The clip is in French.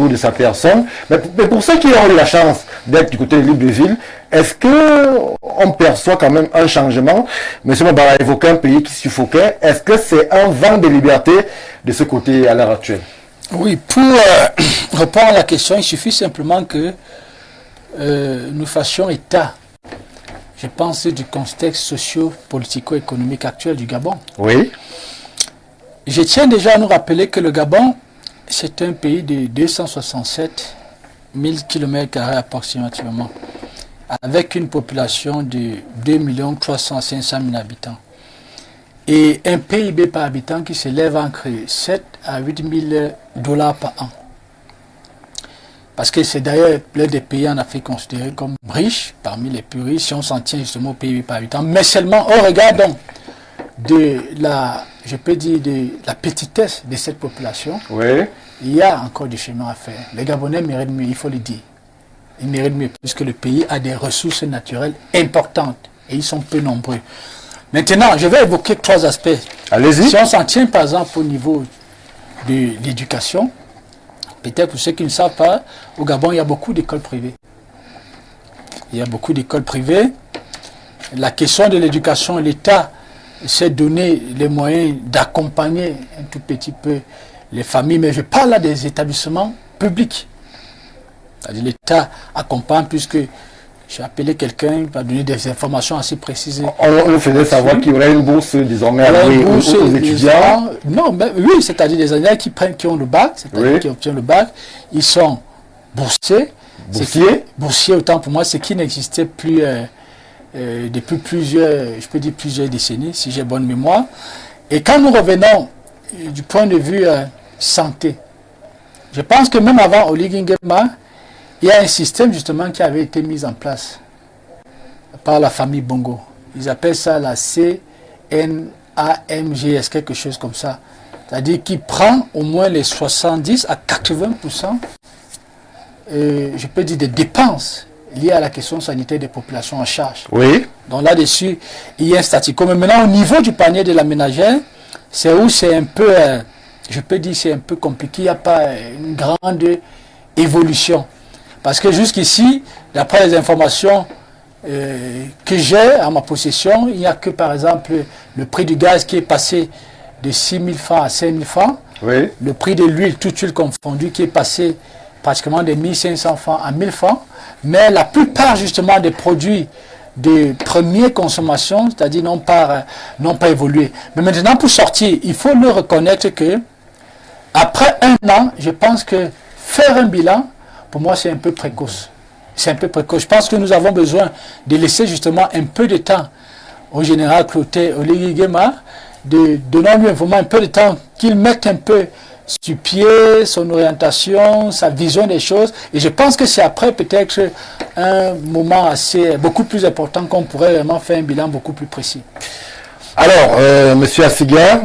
niveau de sa personne. Mais pour ceux qui ont eu la chance d'être du côté de Libreville, est-ce qu'on perçoit quand même un changement? M. Mabara a évoqué un pays qui suffoquait. Est-ce que c'est un vent de liberté de ce côté à l'heure actuelle? Oui, pour répondre à la question, il suffit simplement que nous fassions état, je pense, du contexte socio-politico-économique actuel du Gabon. Oui. Je tiens déjà à nous rappeler que le Gabon, c'est un pays de 267 000 km² approximativement, avec une population de 2 300 500 000 habitants. Et un PIB par habitant qui s'élève entre 7 à 8 000 $ par an. Parce que c'est d'ailleurs l'un des pays en Afrique considérés comme riches, parmi les plus riches, si on s'en tient justement au PIB par habitant. Mais seulement au regard donc de la, je peux dire, de la petitesse de cette population, Oui. il y a encore du chemin à faire. Les Gabonais méritent mieux, il faut le dire. Ils méritent mieux, puisque le pays a des ressources naturelles importantes et ils sont peu nombreux. Maintenant, je vais évoquer 3 aspects. Allez-y. Si on s'en tient par exemple au niveau de l'éducation, peut-être pour ceux qui ne savent pas, au Gabon, il y a beaucoup d'écoles privées. Il y a beaucoup d'écoles privées. La question de l'éducation, l'État s'est donné les moyens d'accompagner un tout petit peu les familles, mais je parle là des établissements publics. C'est-à-dire l'État accompagne, puisque j'ai appelé quelqu'un qui m'a donné des informations assez précises. On nous faisait savoir qu'il y aurait une bourse désormais allouée aux étudiants. Non, mais oui, c'est-à-dire des étudiants qui ont le bac, c'est-à-dire Oui. qui obtiennent le bac, ils sont boursiers. Boursiers, autant pour moi, ce qui n'existait plus depuis plusieurs décennies, si j'ai bonne mémoire. Et quand nous revenons du point de vue santé, je pense que même avant Oligui Nguema, il y a un système justement qui avait été mis en place par la famille Bongo. Ils appellent ça la CNAMGS, quelque chose comme ça. C'est-à-dire qu'il prend au moins les 70 à 80%, je peux dire, des dépenses liées à la question sanitaire des populations en charge. Oui. Donc là-dessus, il y a un statico. Mais maintenant, au niveau du panier de la ménagère, c'est où c'est un peu, je peux dire, c'est un peu compliqué. Il n'y a pas une grande évolution. Parce que jusqu'ici, d'après les informations que j'ai à ma possession, il n'y a que par exemple le prix du gaz qui est passé de 6 000 francs à 5 000 francs. Oui. Le prix de l'huile, toute huile confondue, qui est passé pratiquement de 1 500 francs à 1 000 francs. Mais la plupart justement des produits de première consommation, c'est-à-dire n'ont pas évolué. Mais maintenant, pour sortir, il faut le reconnaître que après 1 an, je pense que faire un bilan, pour moi, c'est un peu précoce. C'est un peu précoce. Je pense que nous avons besoin de laisser justement un peu de temps au général Clotaire Oligui Nguema, de donner vraiment un peu de temps qu'il mette un peu sur pied son orientation, sa vision des choses. Et je pense que c'est après peut-être un moment beaucoup plus important qu'on pourrait vraiment faire un bilan beaucoup plus précis. Alors, Monsieur Assiga,